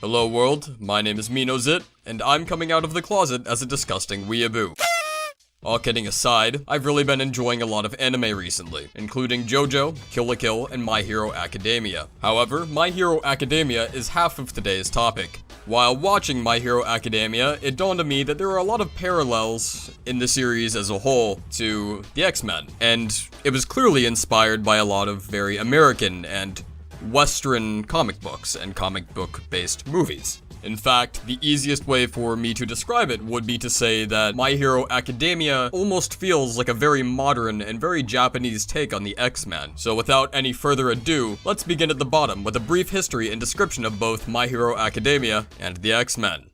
Hello world, my name is Minozit, and I'm coming out of the closet as a disgusting weeaboo. All kidding aside, I've really been enjoying a lot of anime recently, including JoJo, Kill la Kill, and My Hero Academia. However, My Hero Academia is half of today's topic. While watching My Hero Academia, it dawned on me that there are a lot of parallels in the series as a whole to the X-Men, and it was clearly inspired by a lot of very American and Western comic books and comic book-based movies. In fact, the easiest way for me to describe it would be to say that My Hero Academia almost feels like a very modern and very Japanese take on the X-Men. So without any further ado, let's begin at the bottom with a brief history and description of both My Hero Academia and the X-Men.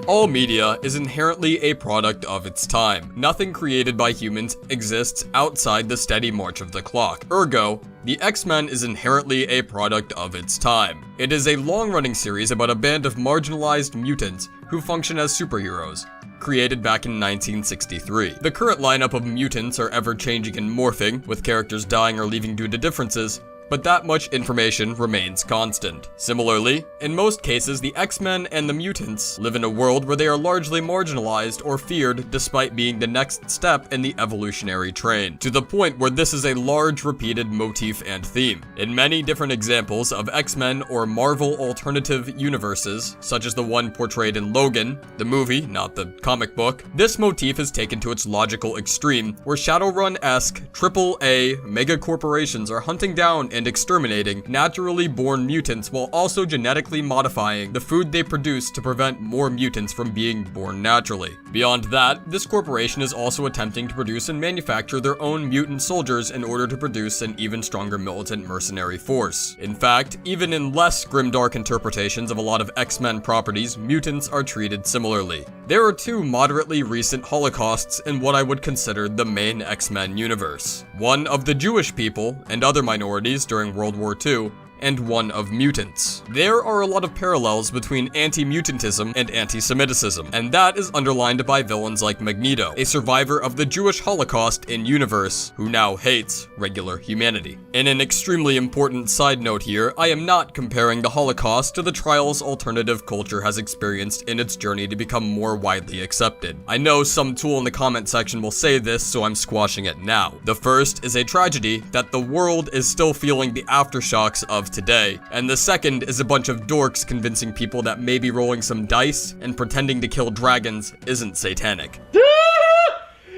All media is inherently a product of its time. Nothing created by humans exists outside the steady march of the clock. Ergo, the X-Men is inherently a product of its time. It is a long-running series about a band of marginalized mutants who function as superheroes, created back in 1963. The current lineup of mutants are ever-changing and morphing, with characters dying or leaving due to differences, but that much information remains constant. Similarly, in most cases, the X-Men and the mutants live in a world where they are largely marginalized or feared despite being the next step in the evolutionary train, to the point where this is a large repeated motif and theme. In many different examples of X-Men or Marvel alternative universes, such as the one portrayed in Logan, the movie, not the comic book, this motif is taken to its logical extreme, where Shadowrun-esque AAA mega corporations are hunting down and exterminating naturally born mutants while also genetically modifying the food they produce to prevent more mutants from being born naturally. Beyond that, this corporation is also attempting to produce and manufacture their own mutant soldiers in order to produce an even stronger militant mercenary force. In fact, even in less grimdark interpretations of a lot of X-Men properties, mutants are treated similarly. There are two moderately recent holocausts in what I would consider the main X-Men universe. One of the Jewish people and other minorities during World War II, and one of mutants. There are a lot of parallels between anti-mutantism and anti-Semitism, and that is underlined by villains like Magneto, a survivor of the Jewish Holocaust in universe, who now hates regular humanity. In an extremely important side note here, I am not comparing the Holocaust to the trials alternative culture has experienced in its journey to become more widely accepted. I know some tool in the comment section will say this, so I'm squashing it now. The first is a tragedy that the world is still feeling the aftershocks of today, and the second is a bunch of dorks convincing people that maybe rolling some dice and pretending to kill dragons isn't satanic.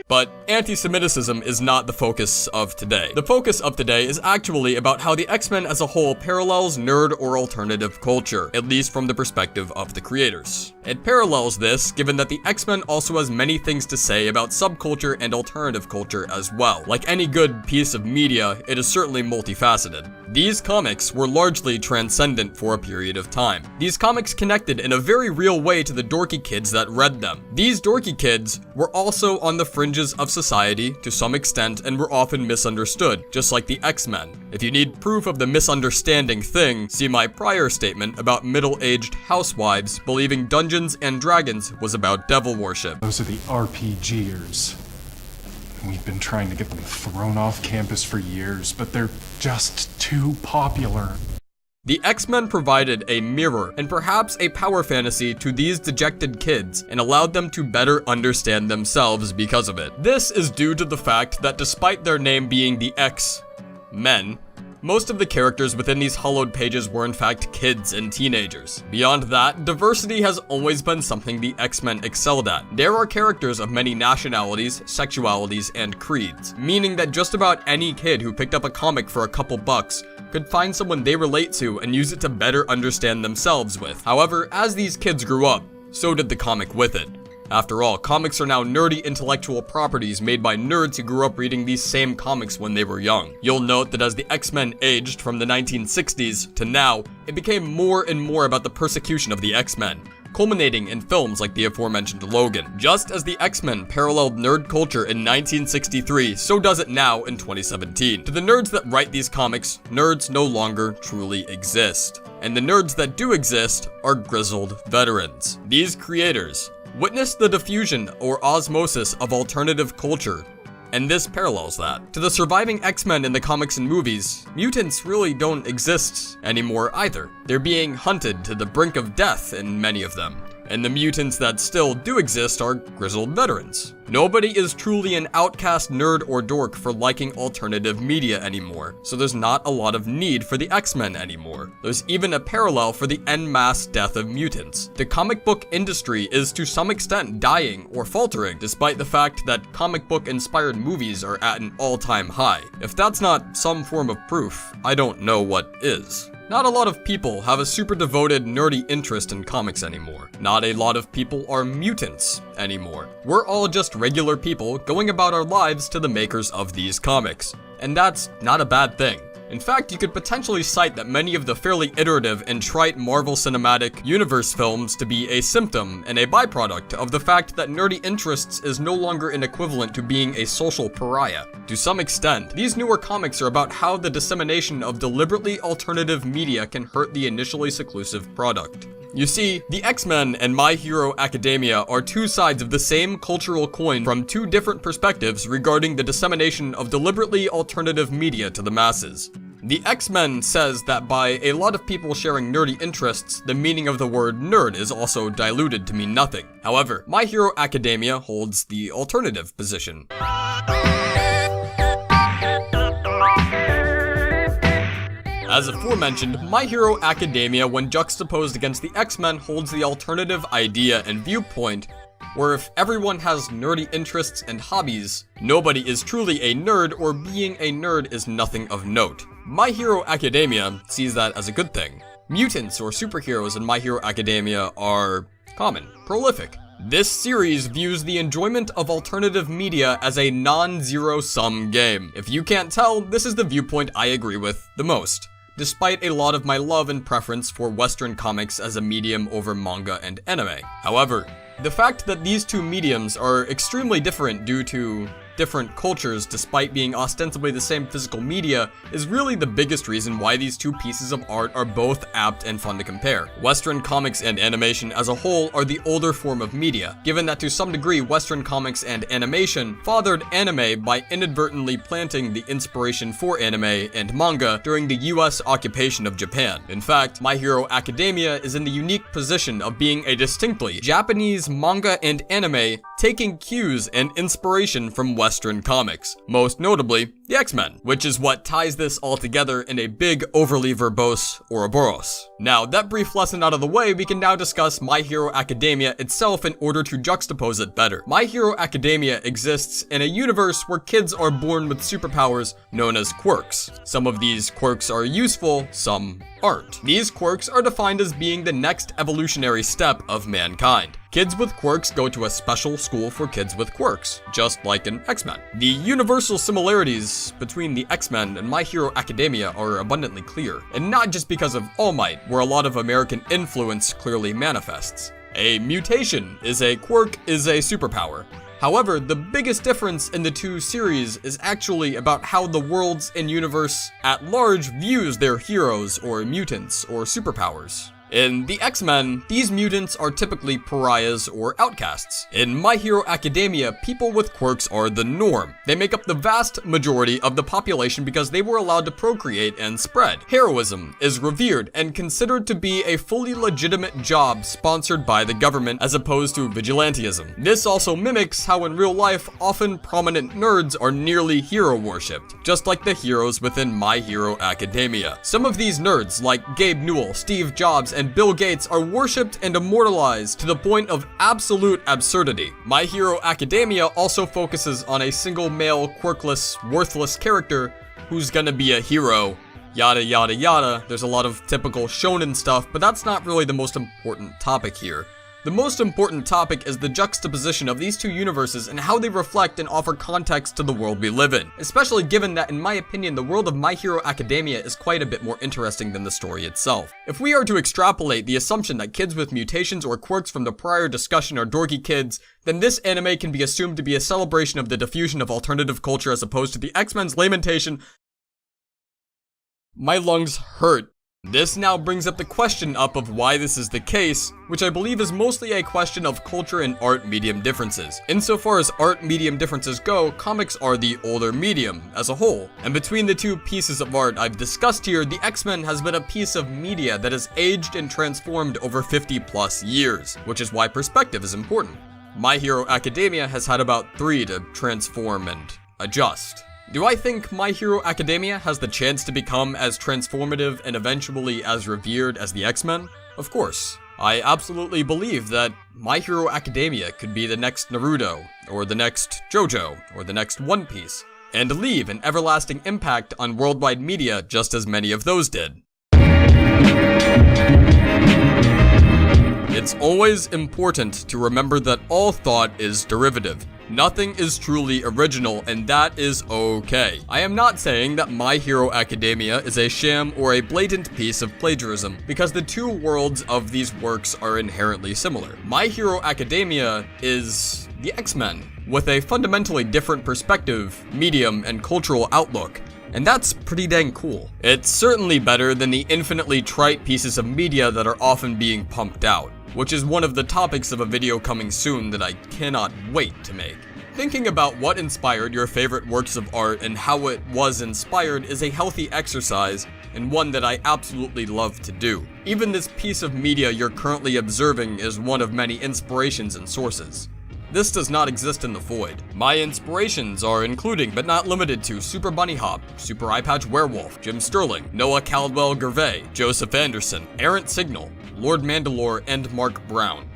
But anti-Semitism is not the focus of today. The focus of today is actually about how the X-Men as a whole parallels nerd or alternative culture, at least from the perspective of the creators. It parallels this, given that the X-Men also has many things to say about subculture and alternative culture as well. Like any good piece of media, it is certainly multifaceted. These comics were largely transcendent for a period of time. These comics connected in a very real way to the dorky kids that read them. These dorky kids were also on the fringes of society to some extent and were often misunderstood, just like the X-Men. If you need proof of the misunderstanding thing, see my prior statement about middle-aged housewives believing Dungeons and Dragons was about devil worship. Those are the RPGers. We've been trying to get them thrown off campus for years, but they're just too popular. The X-Men provided a mirror and perhaps a power fantasy to these dejected kids and allowed them to better understand themselves because of it. This is due to the fact that despite their name being the X-Men, most of the characters within these hollowed pages were in fact kids and teenagers. Beyond that, diversity has always been something the X-Men excelled at. There are characters of many nationalities, sexualities, and creeds, meaning that just about any kid who picked up a comic for a couple bucks could find someone they relate to and use it to better understand themselves with. However, as these kids grew up, so did the comic with it. After all, comics are now nerdy intellectual properties made by nerds who grew up reading these same comics when they were young. You'll note that as the X-Men aged from the 1960s to now, it became more and more about the persecution of the X-Men, culminating in films like the aforementioned Logan. Just as the X-Men paralleled nerd culture in 1963, so does it now in 2017. To the nerds that write these comics, nerds no longer truly exist. And the nerds that do exist are grizzled veterans. These creators witnessed the diffusion or osmosis of alternative culture and this parallels that. To the surviving X-Men in the comics and movies, mutants really don't exist anymore either. They're being hunted to the brink of death in many of them. And the mutants that still do exist are grizzled veterans. Nobody is truly an outcast nerd or dork for liking alternative media anymore, so there's not a lot of need for the X-Men anymore. There's even a parallel for the en masse death of mutants. The comic book industry is to some extent dying or faltering, despite the fact that comic book inspired movies are at an all-time high. If that's not some form of proof, I don't know what is. Not a lot of people have a super devoted, nerdy interest in comics anymore. Not a lot of people are mutants anymore. We're all just regular people going about our lives to the makers of these comics. And that's not a bad thing. In fact, you could potentially cite that many of the fairly iterative and trite Marvel Cinematic Universe films to be a symptom and a byproduct of the fact that nerdy interests is no longer an equivalent to being a social pariah. To some extent, these newer comics are about how the dissemination of deliberately alternative media can hurt the initially seclusive product. You see, the X-Men and My Hero Academia are two sides of the same cultural coin from two different perspectives regarding the dissemination of deliberately alternative media to the masses. The X-Men says that by a lot of people sharing nerdy interests, the meaning of the word nerd is also diluted to mean nothing. However, My Hero Academia holds the alternative position. As aforementioned, My Hero Academia, when juxtaposed against the X-Men, holds the alternative idea and viewpoint, where if everyone has nerdy interests and hobbies, nobody is truly a nerd, or being a nerd is nothing of note. My Hero Academia sees that as a good thing. Mutants or superheroes in My Hero Academia are common, prolific. This series views the enjoyment of alternative media as a non-zero-sum game. If you can't tell, this is the viewpoint I agree with the most, despite a lot of my love and preference for Western comics as a medium over manga and anime. However, the fact that these two mediums are extremely different due to different cultures despite being ostensibly the same physical media is really the biggest reason why these two pieces of art are both apt and fun to compare. Western comics and animation as a whole are the older form of media, given that to some degree Western comics and animation fathered anime by inadvertently planting the inspiration for anime and manga during the US occupation of Japan. In fact, My Hero Academia is in the unique position of being a distinctly Japanese manga and anime taking cues and inspiration from Western comics, most notably the X-Men, which is what ties this all together in a big, overly verbose Ouroboros. Now, that brief lesson out of the way, we can now discuss My Hero Academia itself in order to juxtapose it better. My Hero Academia exists in a universe where kids are born with superpowers known as quirks. Some of these quirks are useful, some aren't. These quirks are defined as being the next evolutionary step of mankind. Kids with quirks go to a special school for kids with quirks, just like in X-Men. The universal similarities between the X-Men and My Hero Academia are abundantly clear, and not just because of All Might, where a lot of American influence clearly manifests. A mutation is a quirk is a superpower. However, the biggest difference in the two series is actually about how the worlds and universe at large views their heroes or mutants or superpowers. In the X-Men, these mutants are typically pariahs or outcasts. In My Hero Academia, people with quirks are the norm. They make up the vast majority of the population because they were allowed to procreate and spread. Heroism is revered and considered to be a fully legitimate job sponsored by the government as opposed to vigilantism. This also mimics how in real life, often prominent nerds are nearly hero worshipped, just like the heroes within My Hero Academia. Some of these nerds, like Gabe Newell, Steve Jobs, and Bill Gates, are worshipped and immortalized to the point of absolute absurdity. My Hero Academia also focuses on a single male, quirkless, worthless character who's gonna be a hero, yada yada yada. There's a lot of typical shonen stuff, but that's not really the most important topic here. The most important topic is the juxtaposition of these two universes and how they reflect and offer context to the world we live in, especially given that, in my opinion, the world of My Hero Academia is quite a bit more interesting than the story itself. If we are to extrapolate the assumption that kids with mutations or quirks from the prior discussion are dorky kids, then this anime can be assumed to be a celebration of the diffusion of alternative culture as opposed to the X-Men's lamentation. My lungs hurt This now brings up the question of why this is the case, which I believe is mostly a question of culture and art medium differences. Insofar as art medium differences go, comics are the older medium as a whole. And between the two pieces of art I've discussed here, the X-Men has been a piece of media that has aged and transformed over 50 plus years, which is why perspective is important. My Hero Academia has had about 3 to transform and adjust. Do I think My Hero Academia has the chance to become as transformative and eventually as revered as the X-Men? Of course. I absolutely believe that My Hero Academia could be the next Naruto, or the next JoJo, or the next One Piece, and leave an everlasting impact on worldwide media just as many of those did. It's always important to remember that all thought is derivative. Nothing is truly original, and that is okay. I am not saying that My Hero Academia is a sham or a blatant piece of plagiarism, because the two worlds of these works are inherently similar. My Hero Academia is the X-Men, with a fundamentally different perspective, medium, and cultural outlook. And that's pretty dang cool. It's certainly better than the infinitely trite pieces of media that are often being pumped out, which is one of the topics of a video coming soon that I cannot wait to make. Thinking about what inspired your favorite works of art and how it was inspired is a healthy exercise, and one that I absolutely love to do. Even this piece of media you're currently observing is one of many inspirations and sources. This does not exist in the void. My inspirations are including but not limited to Super Bunny Hop, Super Eye Patch Werewolf, Jim Sterling, Noah Caldwell Gervais, Joseph Anderson, Errant Signal, Lord Mandalore, and Mark Brown.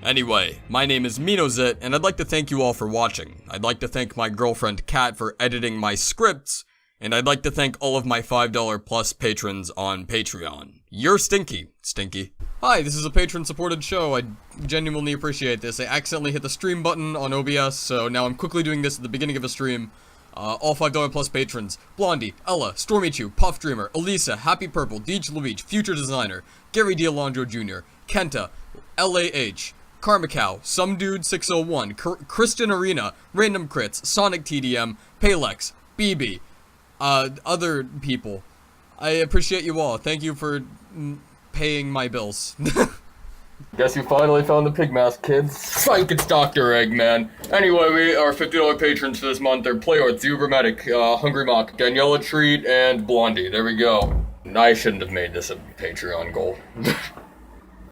Anyway, my name is Minozit, and I'd like to thank you all for watching. I'd like to thank my girlfriend Kat for editing my scripts, and I'd like to thank all of my $5 plus patrons on Patreon. You're stinky, Stinky. Hi, this is a patron-supported show. I genuinely appreciate this. I accidentally hit the stream button on OBS, so now I'm quickly doing this at the beginning of a stream. All $5 plus patrons: Blondie, Ella, Stormy2, Puff Dreamer, Elisa, Happy Purple, Deej Luigi, Future Designer, Gary D'Alondro Jr., Kenta, LAH, Karmacow, Some Dude 601, Christian Arena, Random Crits, Sonic TDM, Palex, BB, other people. I appreciate you all. Thank you for paying my bills. Guess you finally found the pig mask, kids. Psych, it's Dr. Eggman. Anyway, we are $50 patrons for this month. They're Playart, Zubermatic, Hungry Mock, Daniela Treat, and Blondie. There we go. I shouldn't have made this a Patreon goal.